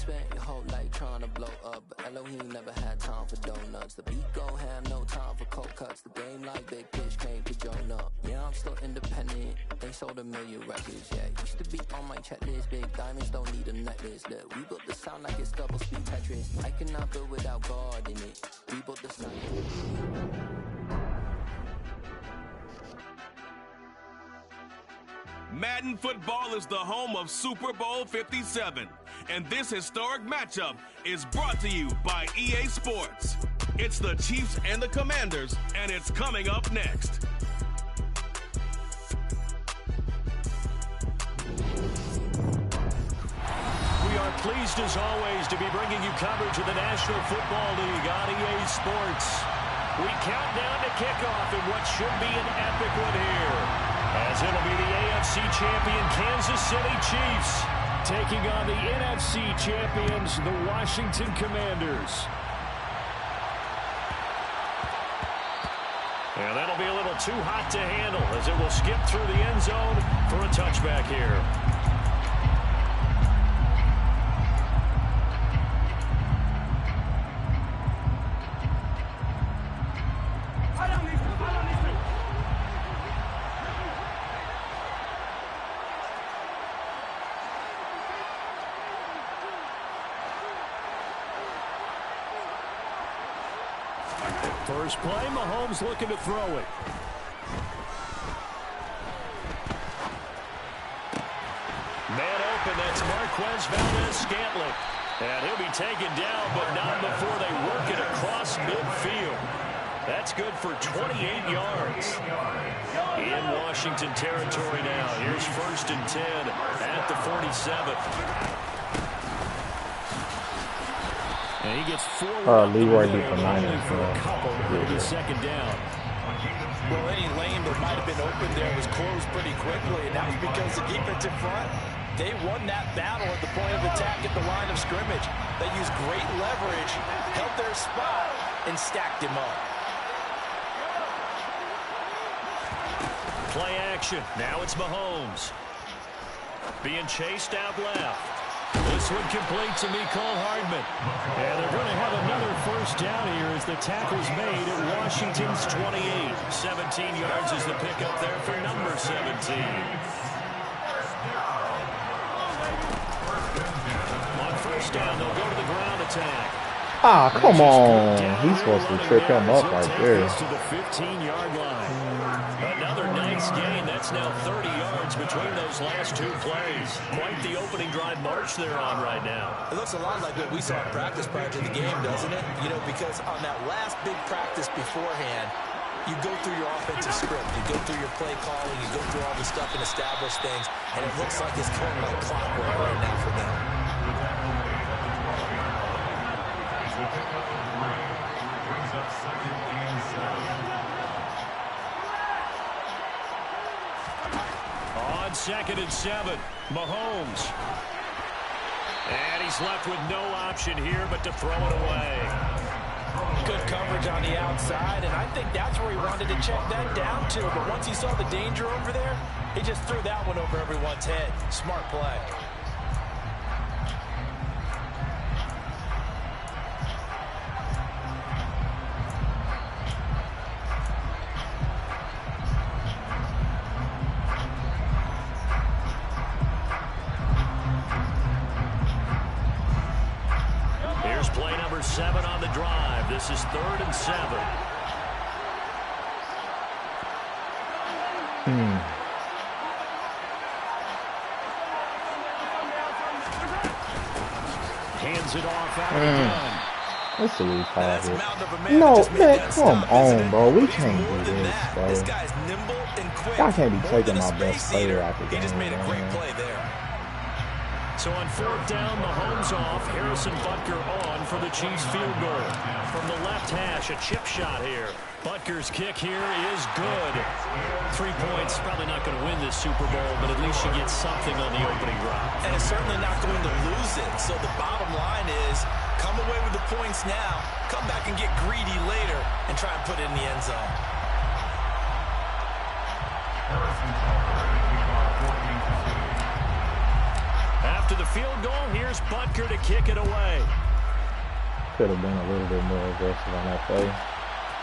spent your whole life trying to blow up, but Elohim never had time for donuts. The beat gon' have no time for cold cuts. The game like Big Pitch came to Jonah. Yeah, I'm still independent. They sold 1 million records. Yeah, used to be on my checklist. Big diamonds don't need a necklace. Look, we built the sound like it's double speed Tetris. I cannot build without God in it. We built the sound. Madden football is the home of Super Bowl 57, and this historic matchup is brought to you by EA Sports. It's the Chiefs and the Commanders, and it's coming up next. We are pleased as always to be bringing you coverage of the National Football League on EA Sports. We count down to kickoff in what should be an epic one here, as it'll be the AFC champion Kansas City Chiefs taking on the NFC champions, the Washington Commanders. And that'll be a little too hot to handle as it will skip through the end zone for a touchback here. First play, Mahomes looking to throw it. Man open, that's Marquez Valdez-Scantling. And he'll be taken down, but not before they work it across midfield. That's good for 28 yards. In Washington territory now. Here's 1st and 10 at the 47. And he gets forward. Leroy beat the Niners for a couple. It'll be 2nd down. Well, any lane that might have been open there was closed pretty quickly, and that was because the defensive front, they won that battle at the point of attack at the line of scrimmage. They used great leverage, held their spot, and stacked him up. Play action. Now it's Mahomes. Being chased out left. This one complete to Mecole Hardman. And they're going to have another 1st down here as the tackle's made at Washington's 28. 17 yards is the pickup there for number 17. On 1st down, they'll go to the ground attack. Ah, come on. He's supposed to trip him up right there. To the 15-yard line. Another nice gain. That's now 30 yards between those last 2 plays. Quite the opening drive march they're on right now. It looks a lot like what we saw in practice prior to the game, doesn't it? You know, because on that last big practice beforehand, you go through your offensive script, you go through your play calling, you go through all the stuff and establish things, and it looks like it's going like clockwork right now for them. On 2nd and 7, Mahomes. And he's left with no option here but to throw it away. Good coverage on the outside, and I think that's where he wanted to check that down to. But once he saw the danger over there, he just threw that one over everyone's head. Smart play. Play number 7 on the drive. This is 3rd and 7. Hands it off out of the gun. Let's see what he called it. No, man, come on, bro. We can't do this, bro. This guy's nimble and quick. I can't be taking my best player out the game. He just made a great play there. So on 4th down, Mahomes off. Harrison Butker on for the Chiefs field goal. From the left hash, a chip shot here. Butker's kick here is good. 3 points, probably not going to win this Super Bowl, but at least you get something on the opening drive. And it's certainly not going to lose it. So the bottom line is, come away with the points now, come back and get greedy later, and try and put it in the end zone. After after the field goal. Here's Butker to kick it away. Could have been a little bit more aggressive on that play.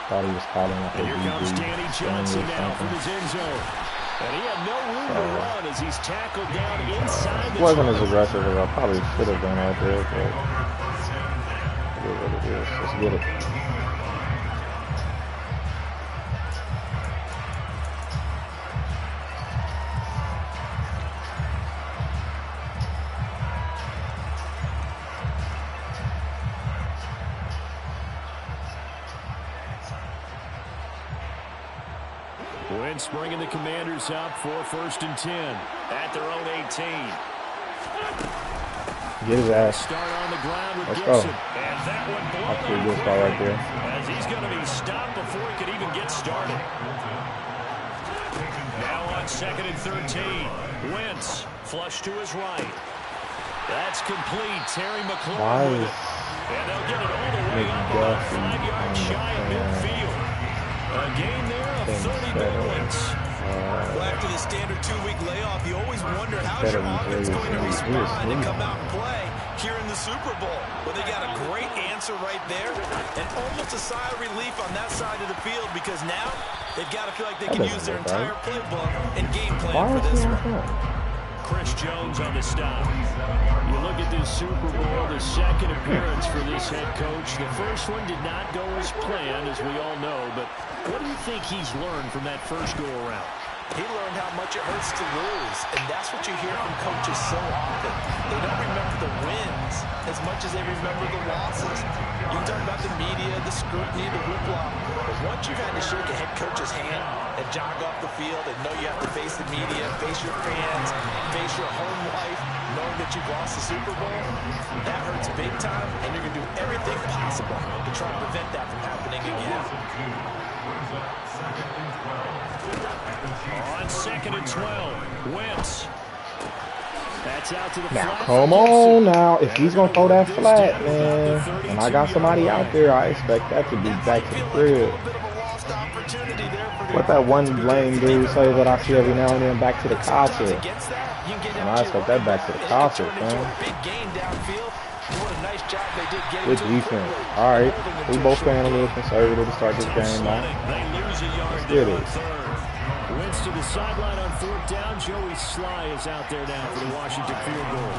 Thought he was calling like a here comes Danny Johnson now from his end zone. And he had no room to run as he's tackled down inside the wasn't as aggressive as I probably should have been out there, but it is what it is. Let's get it. Wentz bringing the Commanders up for 1st and 10 at their own 18. Get his ass. Start on the ground with Let's Gibson. go. And that one blown That's a pretty good start right there. as he's going to be stopped before he could even get started. Now on 2nd and 13. Wentz flush to his right. That's complete. Terry McLaurin with it. And they'll get it all the way up about 5 yards shy of midfield. A gain there of 30 points. Well, after the standard 2-week layoff, you always wonder how's your offense going to respond and come out and play here in the Super Bowl. Well, they got a great answer right there and almost a sigh of relief on that side of the field because now they've got to feel like they can use their entire playbook and game plan for this one. Chris Jones on the stop. You look at this Super Bowl, the second appearance for this head coach. The first one did not go as planned, as we all know, but what do you think he's learned from that first go-around? He learned how much it hurts to lose, and that's what you hear from coaches so often. They don't remember the wins as much as they remember the losses. You can talk about the media, the scrutiny, the whiplash, but once you've had to shake a head coach's hand and jog off the field and know you have to face the media, face your fans, face your home life, knowing that you've lost the Super Bowl, that hurts big time, and you're going to do everything possible to try and prevent that from happening again. On 2nd and 12, Wentz. That's out to the now, flat. come on now. If he's going to throw that flat, man, and I got somebody out there, I expect that to be back to the crib. What that one lame dude say that I see every now and then, back to the castle. And I expect that back to the castle, man. Good defense. All right. We both playing a little conservative to start this game now. Let's get it. Wentz to the sideline on 4th down. Joey Sly is out there now for the Washington field goal.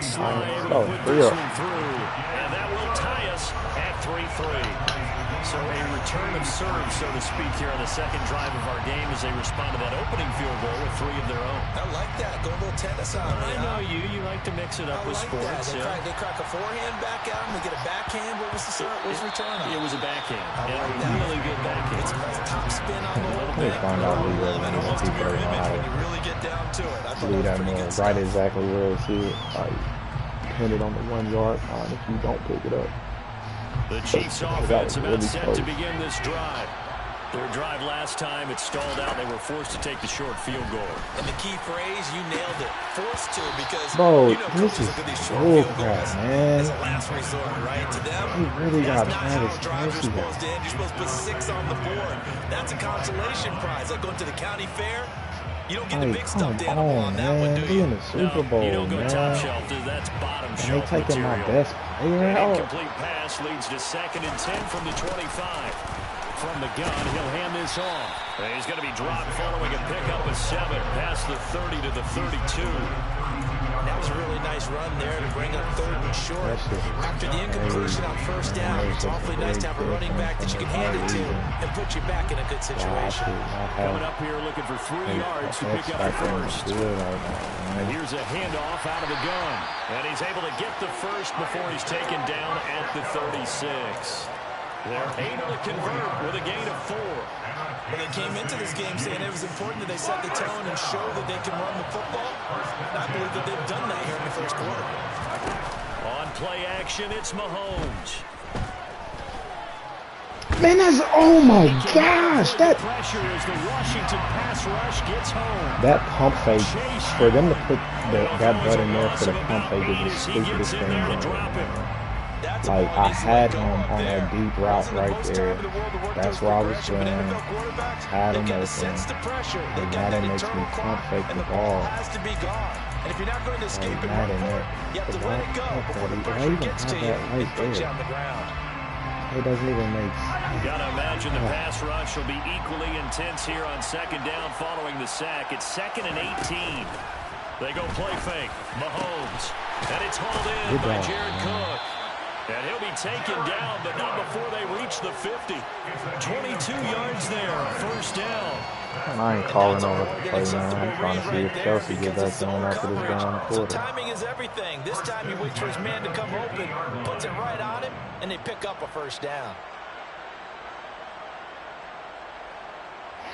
Sly able to put this one through. And that will tie us at 3-3. So a return of serve, so to speak, here on the second drive of our game as they respond to that opening field goal with 3 of their own. I like that. Go a little tennis on me. I know you. You like to mix it up with sports. They crack a forehand back at him. They get a backhand. What was the serve? What was the return on? It was a backhand. I like that. Really good backhand. It's a nice top spin on the little Let me find out who really and it wants wants to to be your keep image when it. you really get down to it. I thought Leave that that was pretty man good right stuff. exactly where it's hit. Like, pin it on the 1 yard line if you don't pick it up. The Chiefs offense about set to begin this drive. Their drive last time, it stalled out. They were forced to take the short field goal. And the key phrase, you nailed it. Forced to, because Bro, you know this coaches is look at these short bull field crap, goals man. as a last resort, right? To them, He really got that's not how Travis drives are Kelce supposed to end. You're supposed to put 6 on the board. That's a consolation prize. Like going to the county fair, you don't get the big stuffed animal on that one, do We you? in the Super Bowl, you don't go man. top shelf. That's bottom And they shelf taking material. my best player An out. incomplete pass leads to 2nd and 10 from the 25. From the gun, he'll hand this off. And he's going to be dropped following a pickup of 7 past the 30 to the 32. That was a really nice run there to bring up 3rd and short. After the incompletion on 1st down, it's awfully nice to have a running back that you can hand it to and put you back in a good situation. Coming up here looking for 3 yards to pick up the first. And here's a handoff out of the gun. And he's able to get the first before he's taken down at the 36. They're able to convert with a gain of 4. When they came into this game saying it was important that they set the tone and show that they can run the football, and I believe that they've done that here in the first quarter. On play action, it's Mahomes. Man, that's, oh my gosh, that Pressure as the Washington pass rush gets home. that pump fake, for them to put that butt in there for the pump fake is the stupidest thing ever. Like, I had him on that deep route right there. That's where I was going. Had him open. And now that makes me pump fake the ball. And if you're not going to escape it, you have to let it go before the pressure gets to you and puts you on the ground. It doesn't even make sense. You got to imagine the pass rush will be equally intense here on second down following the sack. It's 2nd and 18. They go play fake. Mahomes. And it's hauled in by Jared Cook. And he'll be taken down, but not before they reach the 50. 22 yards there, first down. I ain't calling over the play now. I'm trying to see if Chelsea gets that going after this down quarter. So timing is everything. This time he waits for his man to come open, puts it right on him, and they pick up a first down.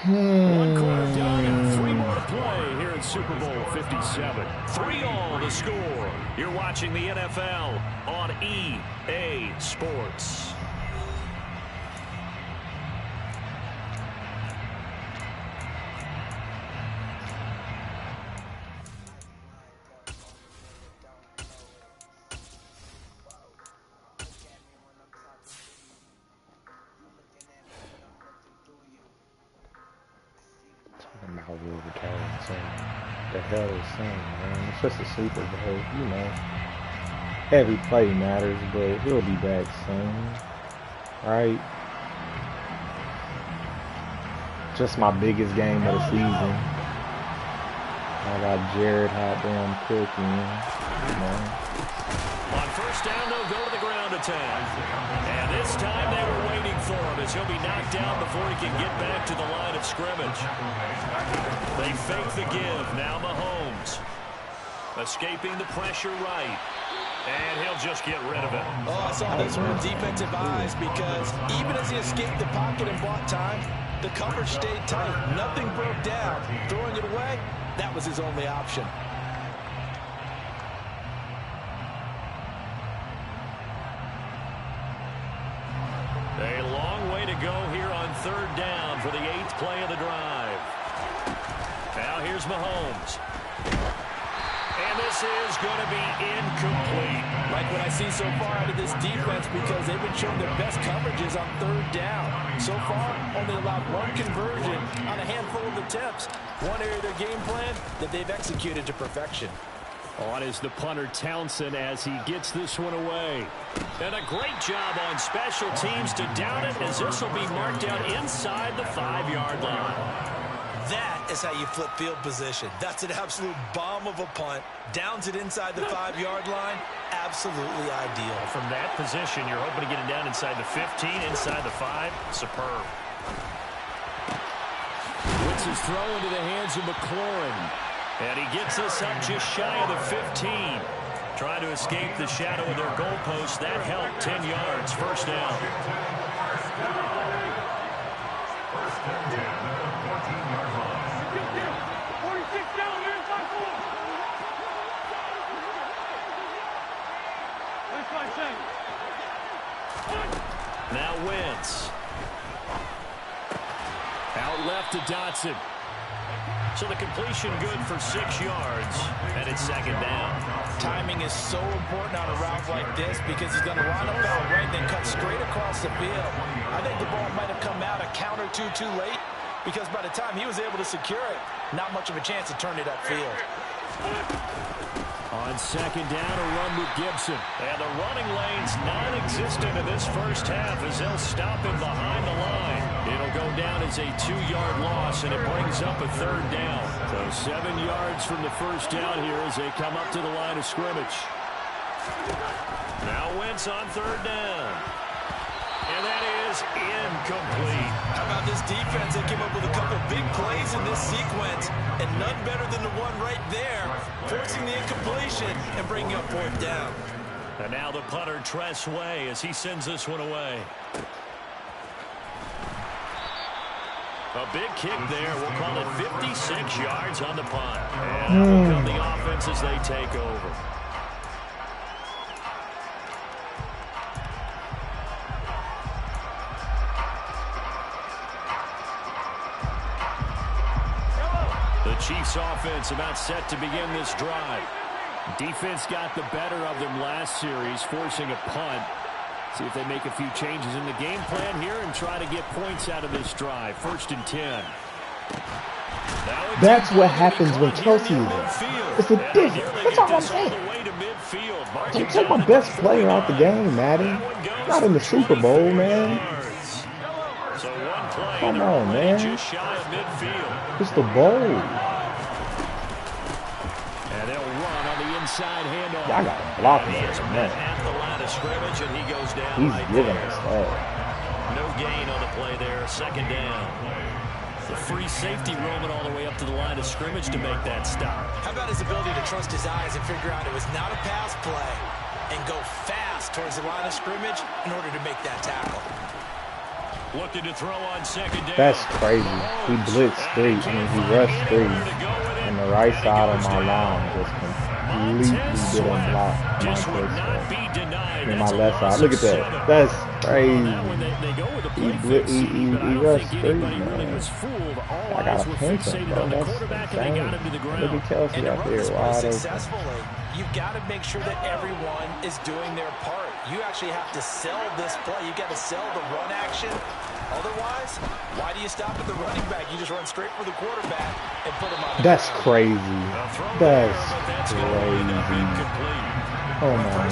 One quarter done and 3 more to play here in Super Bowl 57. 3-all the score. You're watching the NFL on EA Sports. About real retarded saying the hell is saying, man. It's just a Super Bowl, you know. Every play matters, but he'll be back soon. Right? Just my biggest game of the season. I got Jared hot damn cooking, you know. On first down, they'll go to the ground attack. And this time they were waiting for him as he'll be knocked down before he can get back to the line of scrimmage. They fake the give. Now Mahomes. Escaping the pressure right. And he'll just get rid of it. Oh, I saw this with defensive eyes because even as he escaped the pocket and bought time, the coverage stayed tight. Nothing broke down. Throwing it away, that was his only option. A long way to go here on third down for the 8th play of the drive. Now here's Mahomes. And this is going to be incomplete. Like what I see so far out of this defense because they've been showing their best coverages on third down. So far, only allowed 1 conversion on a handful of attempts. One area of their game plan that they've executed to perfection. On is the punter Townsend as he gets this one away. And a great job on special teams to down it as this will be marked out inside the 5-yard line. That is how you flip field position. That's an absolute bomb of a punt. Downs it inside the 5-yard line. Absolutely ideal. From that position, you're hoping to get it down inside the 15, inside the 5. Superb. Woods is throw into the hands of McLaurin. And he gets us up just shy of the 15. Trying to escape the shadow of their goalpost. That helped. 10 yards. First down. Now Wentz. Out left to Dotson. So the completion good for 6 yards, and it's second down. Timing is so important on a route like this because he's going to line up out right and then cut straight across the field. I think the ball might have come out a count or two too late because by the time he was able to secure it, not much of a chance to turn it upfield. On second down, a run with Gibson. And the running lane's non-existent in this first half as they'll stop him behind the line. It'll go down as a 2-yard loss, and it brings up a third down. So 7 yards from the first down here as they come up to the line of scrimmage. Now Wentz on third down. And that is incomplete. How about this defense? They came up with a couple big plays in this sequence, and none better than the one right there, forcing the incompletion and bringing up fourth down. And now the punter, Tress Way, as he sends this one away. A big kick there. We'll call it 56 yards on the punt. And out will come the offense as they take over. The Chiefs offense about set to begin this drive. Defense got the better of them last series, forcing a punt. See if they make a few changes in the game plan here and try to get points out of this drive. 1st and 10. That's what happens when Kelsey is in. It's a difference. That's all I'm saying. Don't take my best player out the game, Madden. Not in the Super Bowl, man. Come on, man. It's the bowl. And they'll run on the inside handoff. Y'all got to block him, man. He's giving us that. No gain on the play there. Second down. The free safety roaming all the way up to the line of scrimmage to make that stop. How about his ability to trust his eyes and figure out it was not a pass play and go fast towards the line of scrimmage in order to make that tackle. Looking to throw on second down. That's crazy. He blitzed 3. I mean, he rushed 3. And the right side of my line just completely didn't block my first step. And my left side. Look at that. That's crazy. He rushed 3, man. I got to pinch him, bro. That's insane. Look at Kelsey out there wide open. You've got to make sure that everyone is doing their part. You actually have to sell this play. You got to sell the run action. Otherwise, why do you stop at the running back? You just run straight for the quarterback and put him on the That's ground. crazy. That's crazy. Oh my God.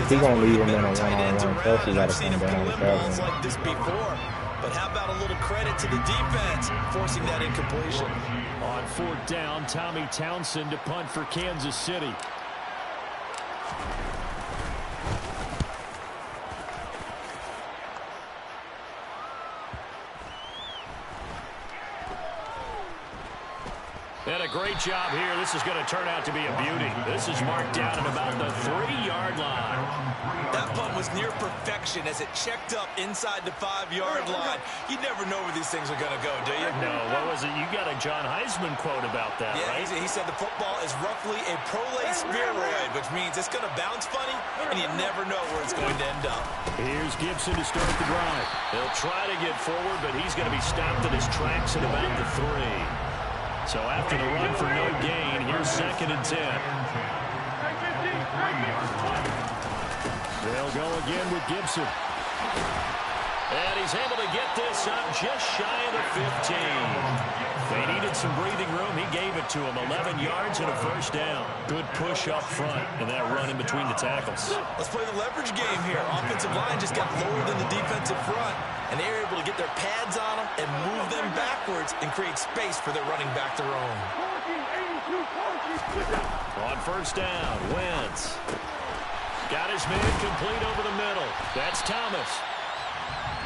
He's going to leave him in a one-on-one. Kelsey got to come down with that one. Like this before. But how about a little credit to the defense forcing that incompletion? On fourth down, Tommy Townsend to punt for Kansas City. And a great job here. This is going to turn out to be a beauty. This is marked down at about the 3-yard line. That punt was near perfection as it checked up inside the 5-yard line. You never know where these things are going to go, do you? No, what was it? You got a John Heisman quote about that, right? He said the football is roughly a prolate spheroid, which means it's going to bounce funny, and you never know where it's going to end up. Here's Gibson to start the drive. He'll try to get forward, but he's going to be stopped in his tracks at about the 3. So after the run for no gain, here's 2nd and 10. They'll go again with Gibson. And he's able to get this up just shy of the 15. They needed some breathing room. He gave it to him. 11 yards and a first down. Good push up front and that run in between the tackles. Let's play the leverage game here. Offensive line just got lower than the defensive front, and they were able to get their pads on them and move them backwards and create space for their running back to roam. On first down, Wentz. Got his man complete over the middle. That's Thomas.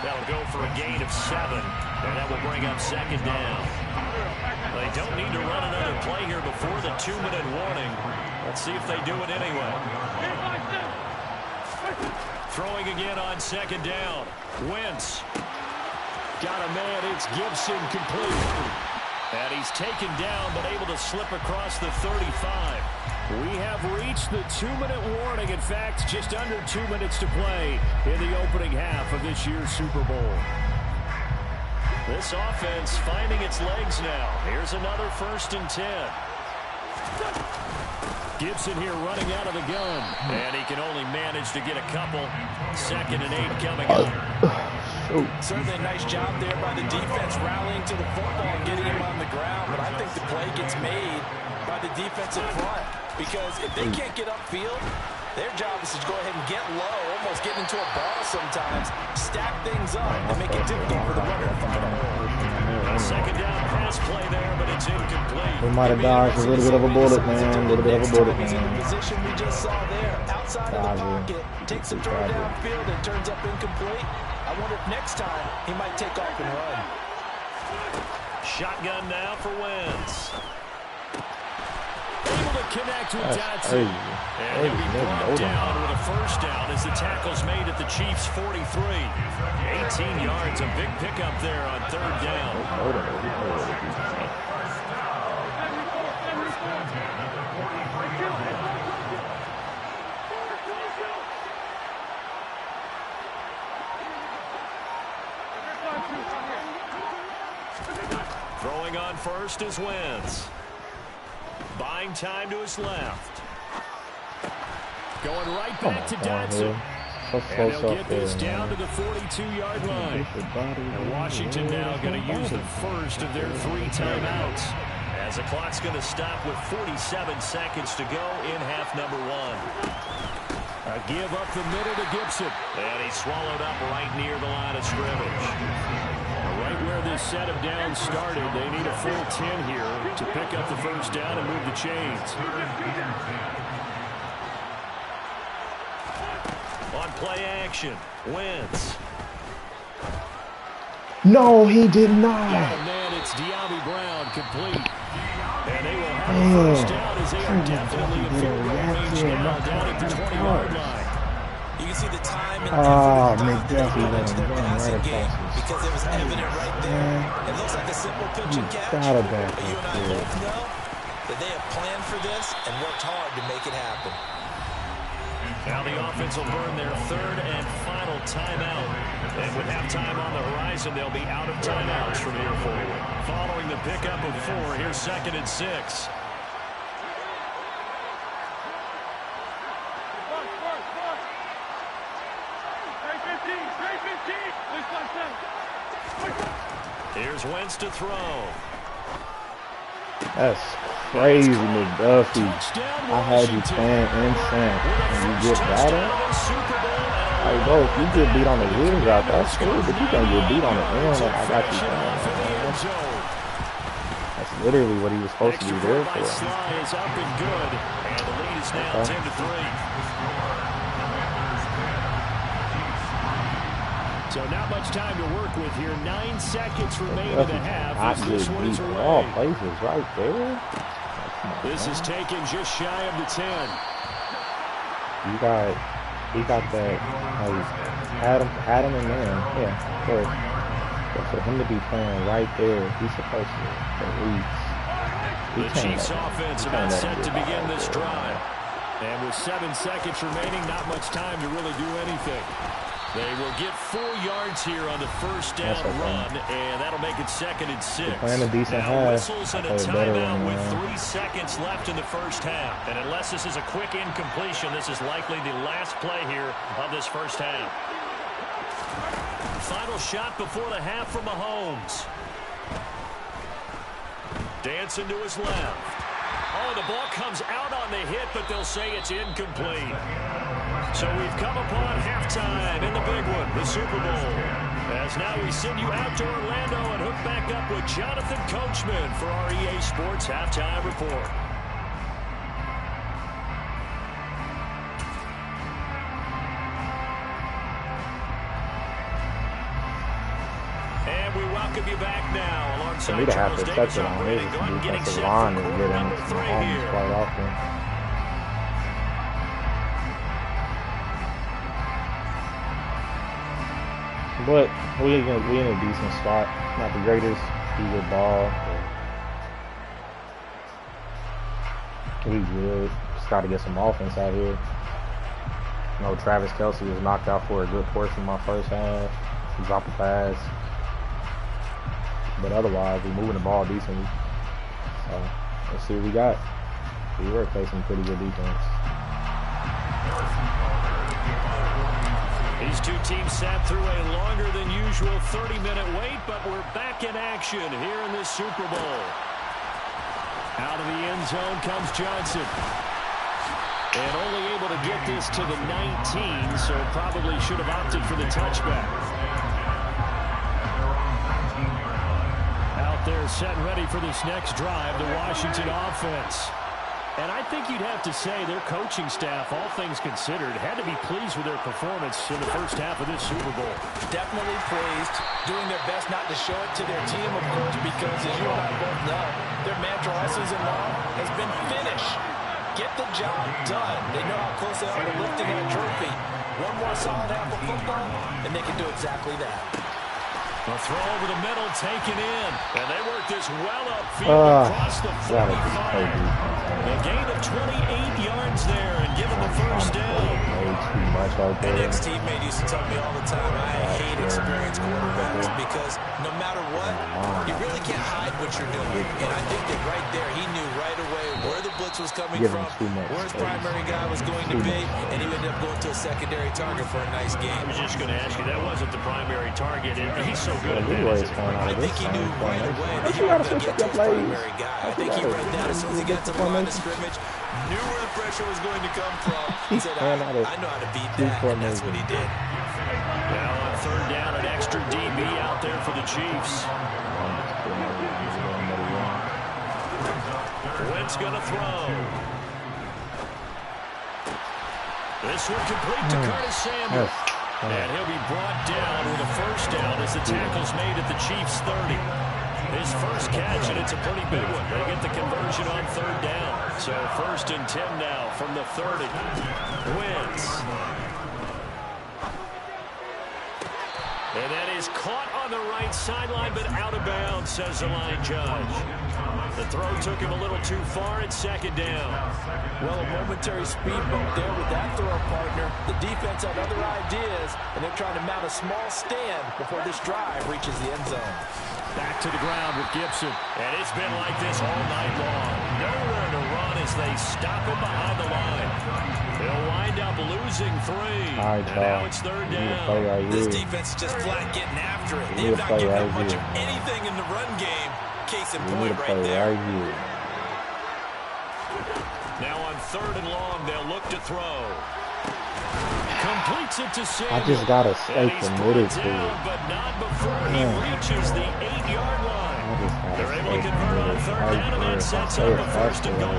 That'll go for a gain of 7, and that will bring up 2nd down. They don't need to run another play here before the 2-minute warning. Let's see if they do it anyway. Throwing again on 2nd down. Wentz. Got a man. It's Gibson complete. And he's taken down, but able to slip across the 35. We have reached the 2-minute warning. In fact, just under 2 minutes to play in the opening half of this year's Super Bowl. This offense finding its legs now. Here's another 1st and 10. Gibson here running out of the gun. And he can only manage to get a couple. 2nd and 8 coming up. Certainly a nice job there by the defense rallying to the football and getting him on the ground. But I think the play gets made by the defensive front. Because if they can't get upfield, their job is to go ahead and get low, almost get into a ball sometimes, stack things up, and make it difficult for the runner to find a hole. Second down pass play there, but it's incomplete. We might have dodged a little bit of a bullet, man. A little bit of a bullet, man. The position we just saw there, outside of the pocket, takes a throw downfield and turns up incomplete. I wonder if next time he might take off and run. Shotgun now for Wentz. Able to connect with Dotson. And he'll be brought down with a first down as the tackle's made at the Chiefs' 43. 18 yards, a big pickup there on 3rd down. Throwing on first is Wentz. Buying time to his left. Going right back to Dotson. so And they'll self get this there, down man. to the 42-yard line. And Washington now going to use the first of their 3 timeouts, as the clock's going to stop with 47 seconds to go in half number 1. A give up the middle to Gibson. And he's swallowed up right near the line of scrimmage. Right where this set of downs started, they need a full 10 here to pick up the first down and move the chains. On play action, Wentz. No, he did not. Oh, man, it's De'Ami Brown complete. And they will have a first down as they are definitely in field goal range now, down at the 20-yard line. You can see the time and McDuffie effort went their passing right game across his because it was evident right there. It looks like a simple pitch and catch, but you and I both know that they have planned for this and worked hard to make it happen. Now the offense will burn their 3rd and final timeout. And with halftime on the horizon, they'll be out of timeouts from here forward. Following the pickup of 4, here's 2nd and 6. Here's Wentz to throw. That's crazy, McDuffie. I had you playing insane. And you get that up? Like, bro, if you get beat on the wheels out, that's cool. But you can't get beat on the end, and I got you playing. That's literally what he was supposed to be there for. Is up and good. And the lead is now 10-3. So not much time to work with here. 9 seconds remain in the half. Not good beat in all places right there. This is taken just shy of the 10. He got that. Had him in there. Yeah, of course. But for him to be playing right there, he's supposed to at least. The Chiefs offense about set to begin this drive. And with 7 seconds remaining, not much time to really do anything. They will get 4 yards here on the first down run, and that'll make it 2nd and 6. Playing a decent now half. Whistles and a timeout with 3 seconds left in the first half. And unless this is a quick incompletion, this is likely the last play here of this first half. Final shot before the half from Mahomes. Dancing to his left. Oh, the ball comes out on the hit, but they'll say it's incomplete. So we've come upon halftime in the big one, the Super Bowl. As now we send you out to Orlando and hook back up with Jonathan Coachman for our EA Sports Halftime Report. And we welcome you back now alongside Charles Davis operating gun, getting set for quarter number 3 here. Quite often. But we in a decent spot. Not the greatest good ball. We good. Just got to get some offense out here. You know, Travis Kelce was knocked out for a good portion of my first half. He dropped a pass. But otherwise, we're moving the ball decently. So, let's see what we got. We were facing pretty good defense. These two teams sat through a longer than usual 30-minute wait, but we're back in action here in this Super Bowl. Out of the end zone comes Johnson. And only able to get this to the 19, so probably should have opted for the touchback. Out there set and ready for this next drive, the Washington offense. And I think you'd have to say their coaching staff, all things considered, had to be pleased with their performance in the first half of this Super Bowl. Definitely pleased, doing their best not to show it to their team, of course, because as you and I both know, their mantra all season long has been finish. Get the job done. They know how close they are to lifting that trophy. One more solid half of football, and they can do exactly that. A throw over the middle, taken in. And they work this well upfield across the 45. A gain of 28 yards there and give them the first down. Way too much out there. An ex-teammate used to tell me all the time, I hate experienced quarterbacks because no matter what, you really can't hide what you're doing. And I think that right there, he knew right away where the blitz was coming from, where his primary guy was going to be, and he ended up going to a secondary target for a nice game. I was just going to ask you, that wasn't the primary target, and he's so good at that. I think he knew right away that he was going to get to his primary guy. I think he read that as soon as he got to the line of scrimmage, knew where the pressure was going to come from. He said, I know how to beat that, and that's what he did. Now on third down, an extra DB out there for the Chiefs. Wentz going to throw. This one complete to Curtis Samuel. And he'll be brought down with a first down as the tackle's made at the Chiefs' 30. His first catch, and it's a pretty big one. They get the conversion on third down. So 1st and 10 now from the 30. Wentz. And that is caught on the right sideline, but out of bounds, says the line judge. The throw took him a little too far at 2nd down. Well, a momentary speed bump there with that throw partner. The defense had other ideas, and they're trying to mount a small stand before this drive reaches the end zone. Back to the ground with Gibson. And it's been like this all night long. Nowhere to run as they stop him behind the line. They'll wind up losing 3. And now it's 3rd down. This defense is just flat getting after it. They have not given up much of anything in the run game. Case in point right there. Now on 3rd and long, they'll look to throw. Completes it to Samuel. I just gotta stay committed to it. But not before he reaches the 8-yard line. They're able to convert on 3rd down, and that sets up a 1st and goal.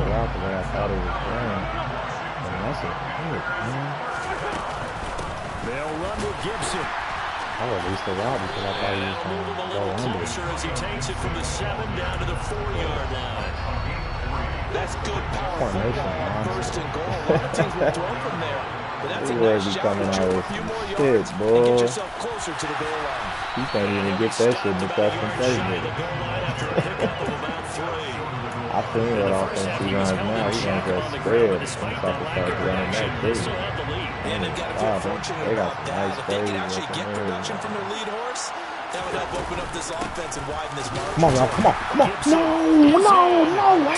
They'll run with Gibson. I released the route because I thought he was going to go under. Closer as he takes it from the 7 down to the 4-yard line. That's good power football. 1st and goal. A lot of teams will throw from there. But that's a nice shot to jump a few more yards and get yourself closer to the goal line. You can't even get that shit because from Facebook. I think that offense he runs now, he's going to get spread once I can start running that big. And they've got to feel fortunate about that. If they can actually get production from their lead horse, that would help open up this offense and widen this margin. Come on, y'all. Come on. Come on. No. No.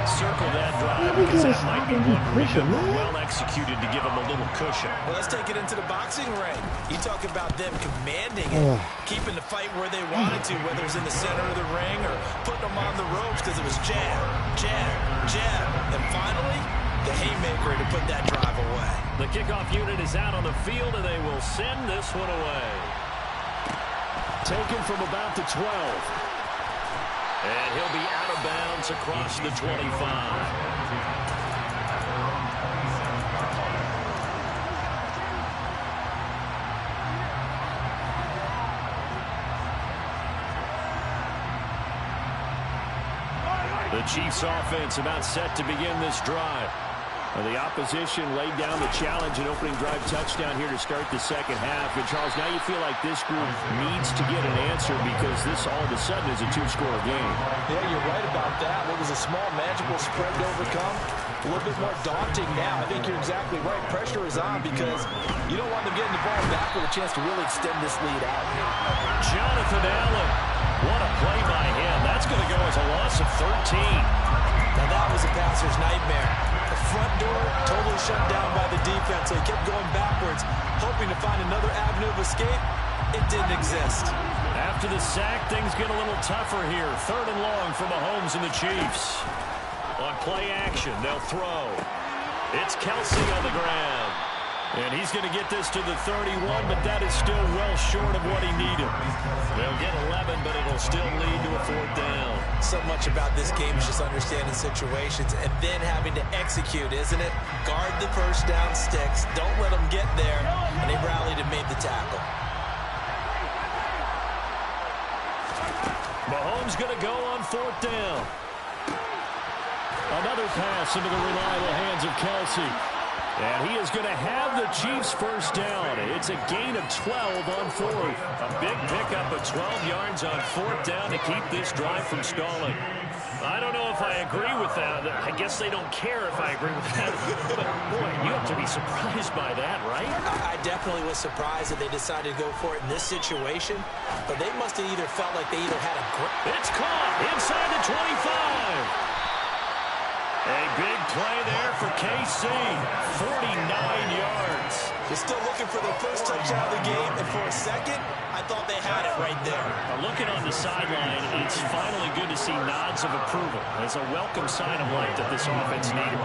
Circle that drive because that might be one reason well executed to give him a little cushion. Well, let's take it into the boxing ring. You talk about them commanding it, keeping the fight where they wanted to, whether it's in the center of the ring or putting them on the ropes because it was jab. And finally, the haymaker to put that drive away. The kickoff unit is out on the field, and they will send this one away. Taken from about the 12. And he'll be out of bounds across the 25. The Chiefs offense about set to begin this drive. The opposition laid down the challenge and opening drive touchdown here to start the 2nd half. And, Charles, now you feel like this group needs to get an answer because this all of a sudden is a 2-score game. Yeah, you're right about that. What was a small, manageable spread to overcome? A little bit more daunting now. I think you're exactly right. Pressure is on because you don't want them getting the ball back with a chance to really extend this lead out. Jonathan Allen. What a play by him. That's going to go as a loss of 13. Now that was a passer's nightmare. The front door totally shut down by the defense. So he kept going backwards, hoping to find another avenue of escape. It didn't exist. After the sack, things get a little tougher here. 3rd and long for Mahomes and the Chiefs. On play action, they'll throw. It's Kelsey on the ground. And he's going to get this to the 31, but that is still well short of what he needed. They'll get 11, but it'll still lead to a 4th down. So much about this game is just understanding situations and then having to execute, isn't it? Guard the first down sticks. Don't let them get there. And they rallied and made the tackle. Mahomes going to go on 4th down. Another pass into the reliable hands of Kelsey. And he is going to have the Chiefs' first down. It's a gain of 12 on 4th. A big pickup of 12 yards on 4th down to keep this drive from stalling. I don't know if I agree with that. I guess they don't care if I agree with that. But, boy, you have to be surprised by that, right? I definitely was surprised that they decided to go for it in this situation. But they must have either felt like they either had a grip. It's caught inside the 25. A big play there for KC. 49 yards. They're still looking for their first touchdown of the game, and for a second, I thought they had it right there. Looking on the sideline, it's finally good to see nods of approval. It's a welcome sign of life that this offense needed.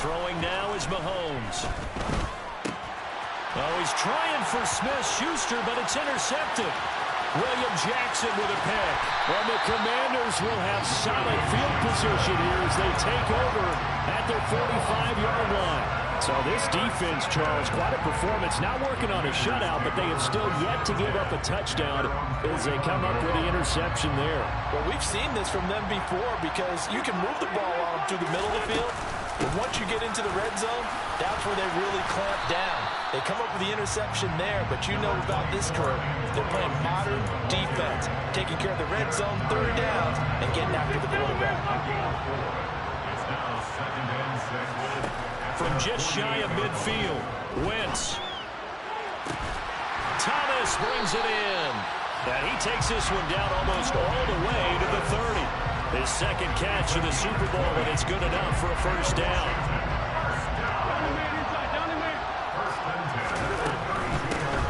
Throwing now is Mahomes. Oh, he's trying for Smith-Schuster, but it's intercepted. William Jackson with a pick. And the Commanders will have solid field position here as they take over at their 45-yard line. So this defense, Charles, quite a performance. Not working on a shutout, but they have still yet to give up a touchdown as they come up with the interception there. Well, we've seen this from them before because you can move the ball on them through the middle of the field. But once you get into the red zone, that's where they really clamp down. They come up with the interception there, but you know about this crew. They're playing modern defense, taking care of the red zone, third downs, and getting after the quarterback. From just shy of midfield, Wentz. Thomas brings it in. And he takes this one down almost all the way to the 30. His second catch of the Super Bowl, and it's good enough for a first down.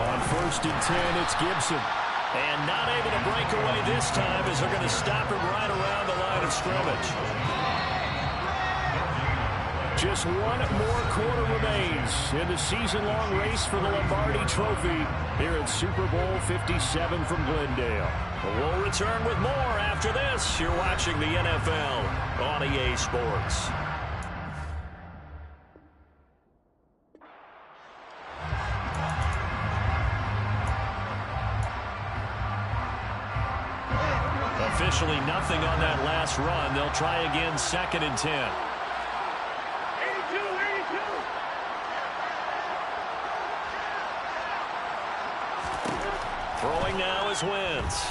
On 1st and 10, it's Gibson. And not able to break away this time as they're going to stop him right around the line of scrimmage. Just one more quarter remains in the season-long race for the Lombardi Trophy here at Super Bowl 57 from Glendale. We'll return with more after this. You're watching the NFL on EA Sports. Officially nothing on that last run. They'll try again 2nd and 10. Throwing now is Wentz.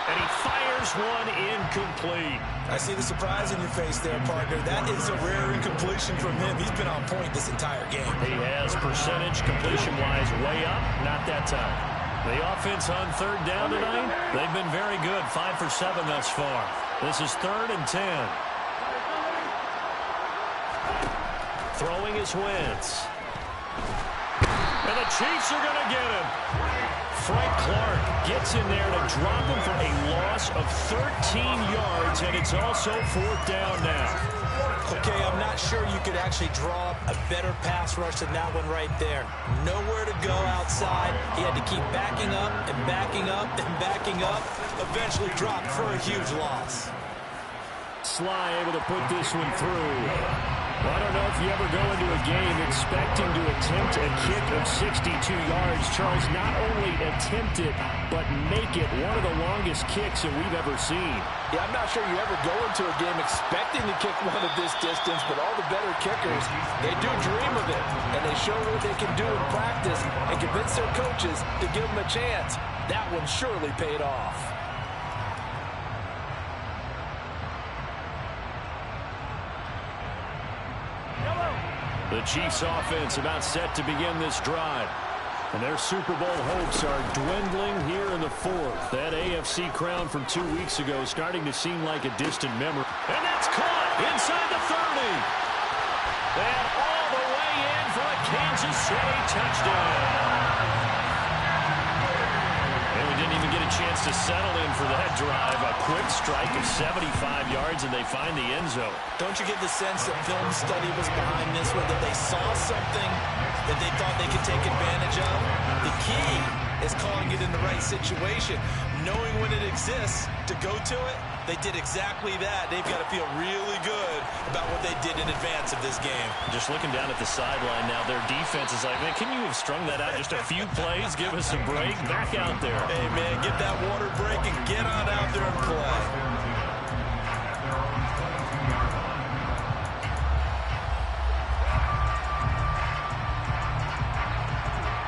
And he fires one incomplete. I see the surprise in your face there, partner. That is a rare incompletion from him. He's been on point this entire game. He has percentage completion-wise way up. Not that time. The offense on 3rd down tonight, they've been very good. 5 for 7 thus far. This is 3rd and 10. Throwing is Wentz. And the Chiefs are going to get him. Frank Clark gets in there to drop him for a loss of 13 yards, and it's also 4th down now. Okay, I'm not sure you could actually draw up a better pass rush than that one right there. Nowhere to go outside. He had to keep backing up and backing up and backing up. Eventually dropped for a huge loss. Sly able to put this one through. Well, I don't know if you ever go into a game expecting to attempt a kick of 62 yards. Charles, not only attempt it, but make it one of the longest kicks that we've ever seen. Yeah, I'm not sure you ever go into a game expecting to kick one of this distance, but all the better kickers, they do dream of it, and they show what they can do in practice and convince their coaches to give them a chance. That one surely paid off. The Chiefs offense about set to begin this drive. And their Super Bowl hopes are dwindling here in the 4th. That AFC crown from 2 weeks ago is starting to seem like a distant memory. And that's caught inside the 30. And all the way in for a Kansas City touchdown. And we didn't even get a chance to settle in for that drive. A quick strike of 75 yards, and they find the end zone. Don't you get the sense that film study was behind this one, that they saw something that they thought they could take advantage of? The key is calling it in the right situation, knowing when it exists to go to it. They did exactly that. They've got to feel really good about what they did in advance of this game. Just looking down at the sideline now, their defense is like, man, can you have strung that out just a few plays? Give us a break. Back out there. Hey, man, get that water break and get on out there and play.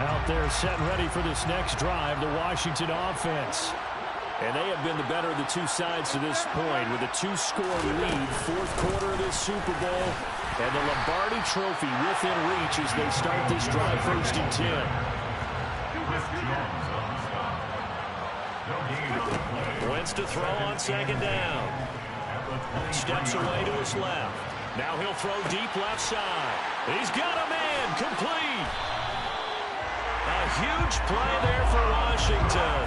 Out there set and ready for this next drive, the Washington offense. And they have been the better of the two sides to this point with a 2-score lead, fourth quarter of this Super Bowl, and the Lombardi Trophy within reach as they start this drive, 1st and 10. Wentz to throw on 2nd down. Steps away to his left. Now he'll throw deep left side. He's got a man, complete. A huge play there for Washington.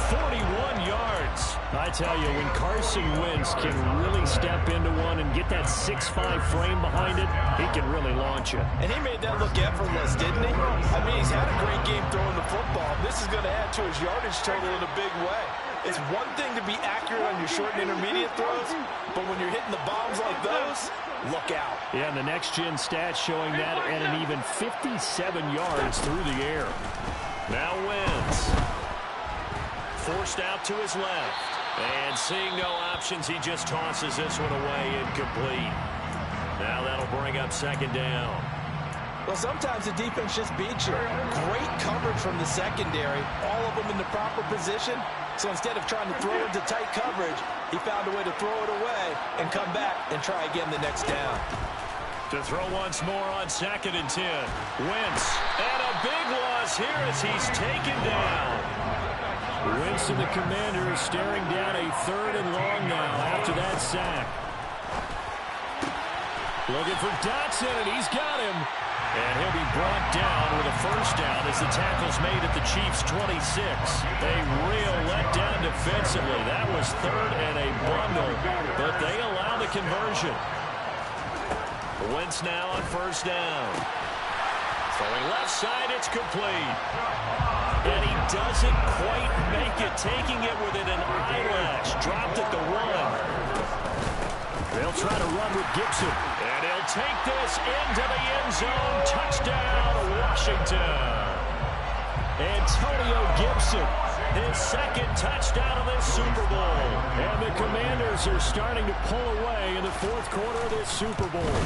41 yards. I tell you, when Carson Wentz can really step into one and get that 6'5" frame behind it, he can really launch it. And he made that look effortless, didn't he? I mean, he's had a great game throwing the football. This is going to add to his yardage total in a big way. It's one thing to be accurate on your short and intermediate throws, but when you're hitting the bombs like those, look out. Yeah, and the next-gen stats showing that at an even 57 yards through the air. Now Wentz. Forced out to his left. And seeing no options, he just tosses this one away, incomplete. Now that'll bring up 2nd down. Well, sometimes the defense just beats you. Great coverage from the secondary, all of them in the proper position. So instead of trying to throw into tight coverage, he found a way to throw it away and come back and try again the next down. To throw once more on 2nd and 10. Wentz, and a big loss here as he's taken down. Wentz and the Commanders staring down a 3rd and long now after that sack. Looking for Dotson, and he's got him. And he'll be brought down with a 1st down as the tackle's made at the Chiefs' 26. A real letdown defensively. That was 3rd and a bundle, but they allow the conversion. Wentz now on 1st down. Throwing left side, it's complete. And he doesn't quite make it, taking it within an eyelash. Dropped at the 1. They'll try to run with Gibson. And he'll take this into the end zone. Touchdown, Washington. Antonio Gibson, his 2nd touchdown of this Super Bowl. And the Commanders are starting to pull away in the 4th quarter of this Super Bowl.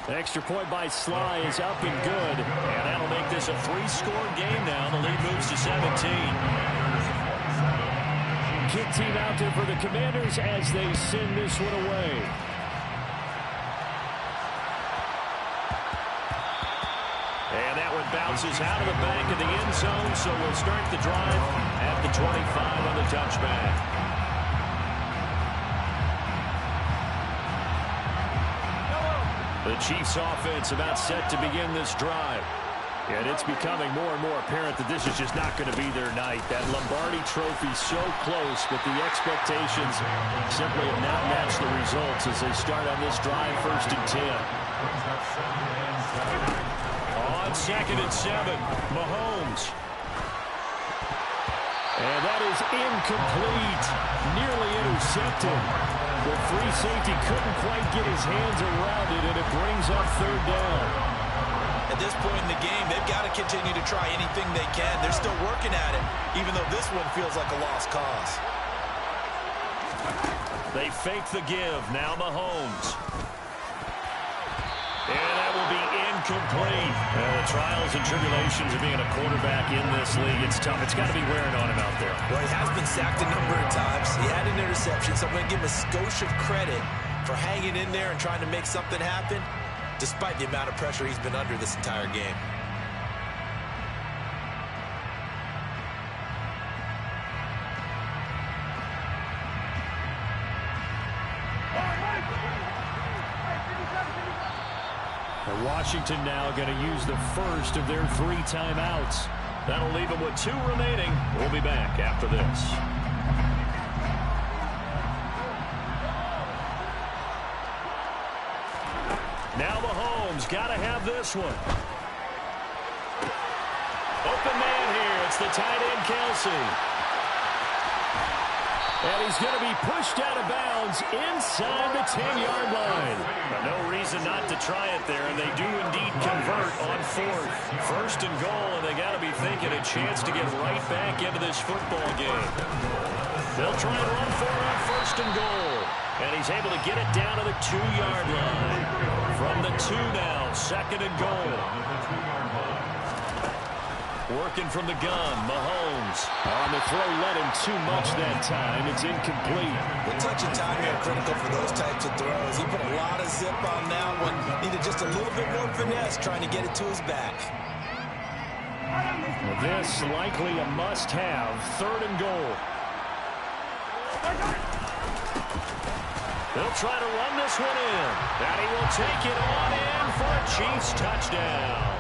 Extra point by Sly is up and good. And that'll make this a 3-score game now. The lead moves to 17. Kick team out there for the Commanders as they send this one away. And that one bounces out of the back of the end zone, so we'll start the drive at the 25 on the touchback. The Chiefs offense about set to begin this drive. And it's becoming more and more apparent that this is just not going to be their night. That Lombardi Trophy so close, but the expectations simply have not matched the results as they start on this drive, 1st and 10. On 2nd and 7, Mahomes. And that is incomplete, nearly intercepted. The free safety couldn't quite get his hands around it, and it brings up 3rd down. At this point in the game, they've got to continue to try anything they can. They're still working at it, even though this one feels like a lost cause. They fake the give. Now Mahomes. And that will be incomplete. The trials and tribulations of being a quarterback in this league, it's tough. It's got to be wearing on him out there. Well, he has been sacked a number of times. He had an interception, so I'm going to give him a skosh of credit for hanging in there and trying to make something happen, despite the amount of pressure he's been under this entire game. And Washington now going to use the first of their 3 timeouts. That'll leave them with 2 remaining. We'll be back after this. Now Mahomes got to have this one. Open man here. It's the tight end, Kelsey. And he's going to be pushed out of bounds inside the 10-yard line. No reason not to try it there, and they do indeed convert on 4th. 1st and goal, and they got to be thinking a chance to get right back into this football game. They'll try and run for it on 1st and goal. And he's able to get it down to the 2-yard line. From the 2 now, 2nd and goal. Working from the gun, Mahomes. On the throw, led him too much that time. It's incomplete. The touch and timing are critical for those types of throws. He put a lot of zip on that one. Needed just a little bit more finesse trying to get it to his back. This likely a must-have. 3rd and goal. They'll try to run this one in. And he will take it on in for a Chiefs touchdown.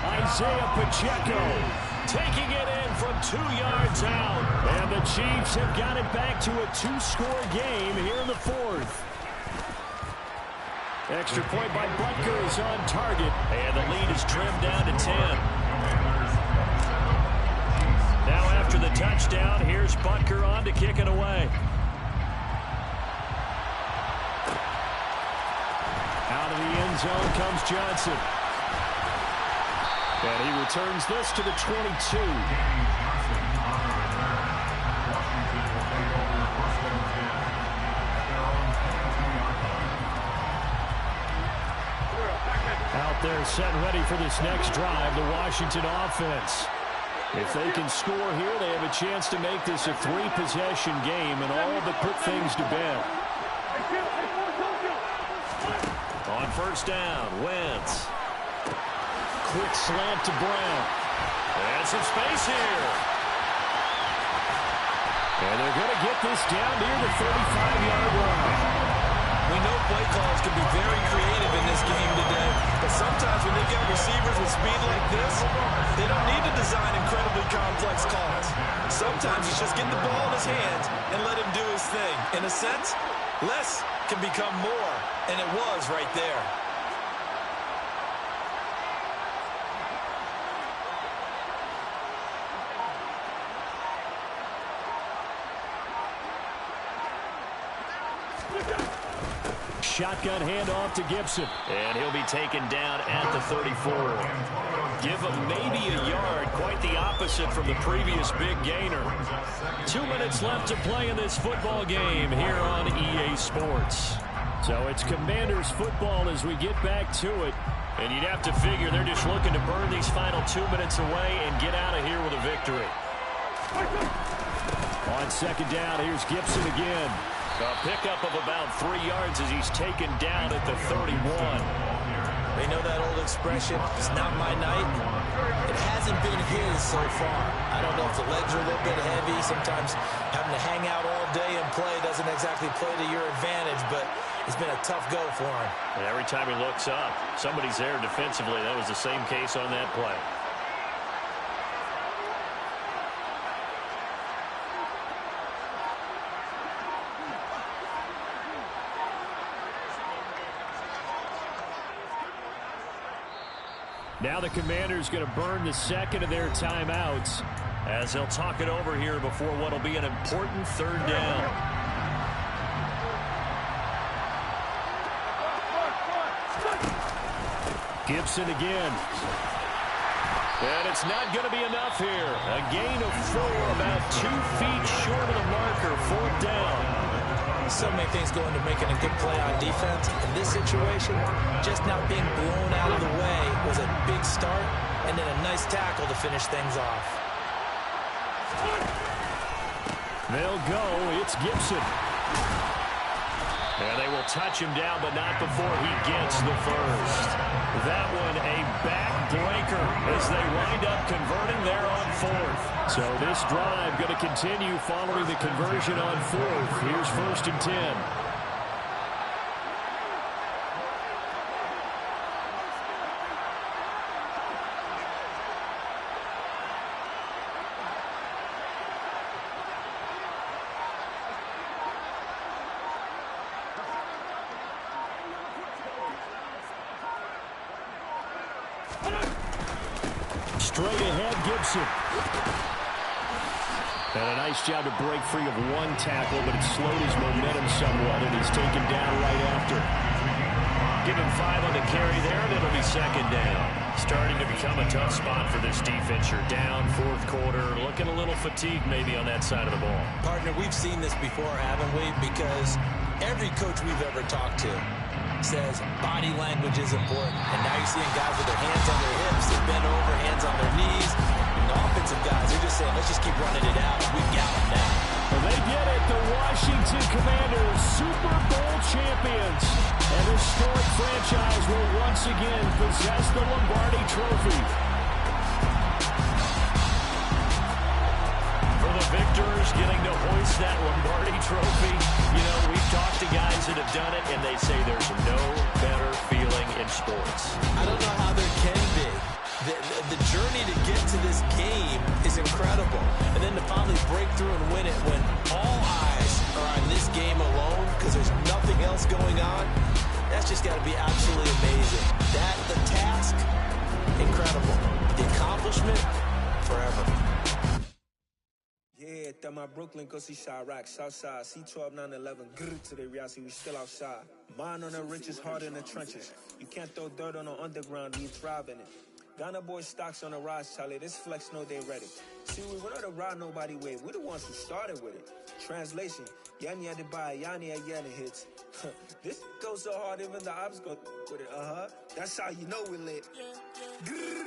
Isaiah Pacheco taking it in from 2 yards out. And the Chiefs have got it back to a 2-score game here in the 4th. Extra point by Butker is on target. And the lead is trimmed down to 10. Now after the touchdown, here's Butker on to kick it away. Out of the end zone comes Johnson. And he returns this to the 22. Out there set ready for this next drive, the Washington offense. If they can score here, they have a chance to make this a 3-possession game and all but put things to bed. On 1st down, Wentz. Quick slant to Brown. And some space here. And they're going to get this down near the 35-yard line. We know play calls can be very creative in this game today, but sometimes when they've got receivers with speed like this, they don't need to design incredibly complex calls. Sometimes it's just get the ball in his hands and let him do his thing. In a sense, less can become more, and it was right there. Shotgun handoff to Gibson. And he'll be taken down at the 34. Give him maybe a yard. Quite the opposite from the previous big gainer. 2 minutes left to play in this football game here on EA Sports. So it's Commanders football as we get back to it. And you'd have to figure they're just looking to burn these final 2 minutes away and get out of here with a victory. On 2nd down, here's Gibson again. A pickup of about 3 yards as he's taken down at the 31. They know that old expression, it's not my night. It hasn't been his so far. I don't know if the legs are a little bit heavy. Sometimes having to hang out all day and play doesn't exactly play to your advantage, but it's been a tough go for him. And every time he looks up, somebody's there defensively. That was the same case on that play. Now the Commanders going to burn the second of their timeouts as they'll talk it over here before what will be an important 3rd down. Gibson again. And it's not going to be enough here. A gain of 4, about 2 feet short of the marker, 4th down. So many things go into making a good play on defense. In this situation, just not being blown out of the way was a big start, and then a nice tackle to finish things off. They'll go. It's Gibson. And they will touch him down, but not before he gets the first. That one a backbreaker as they wind up converting there on 4th. So this drive going to continue following the conversion on 4th. Here's 1st and 10. Straight ahead, Gibson. And a nice job to break free of one tackle, but it slowed his momentum somewhat, and he's taken down right after. Give him 5 on the carry there, and it'll be 2nd down. Starting to become a tough spot for this defense. You're down 4th quarter, looking a little fatigued maybe on that side of the ball. Partner, we've seen this before, haven't we? Because every coach we've ever talked to, says body language is important. And now you're seeing guys with their hands on their hips, they bend over, hands on their knees. And the offensive guys, they're just saying, let's just keep running it out. We got them now. Well, they get it. The Washington Commanders, Super Bowl champions. An historic franchise will once again possess the Lombardi Trophy. For the victors getting to hoist that Lombardi Trophy, you know, we've talked to guys that have done it, and they say there's no better feeling in sports. I don't know how there can be. The journey to get to this game is incredible. And then to finally break through and win it when all eyes are on this game alone because there's nothing else going on, that's just got to be absolutely amazing. The task, incredible. The accomplishment, forever. Yeah, that my Brooklyn, go see Chirac, Southside, C12, 911, grrr to the reality, we still outside. Mine on the richest, heart in the trenches. You can't throw dirt on the underground, we thrive in it. Ghana boys stocks on the rise, Charlie. This flex know they ready. See, we're not a ride nobody with. We're the ones who started with it. Translation: Yanni had to buy Yanni at Yanni hits. This goes so hard, even the ops go with it. That's how you know we lit. Grrr.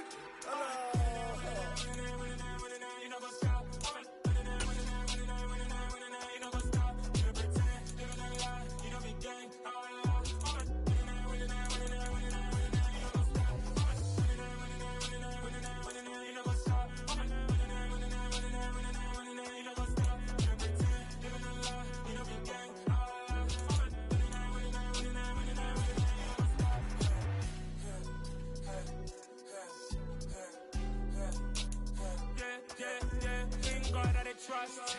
Trust.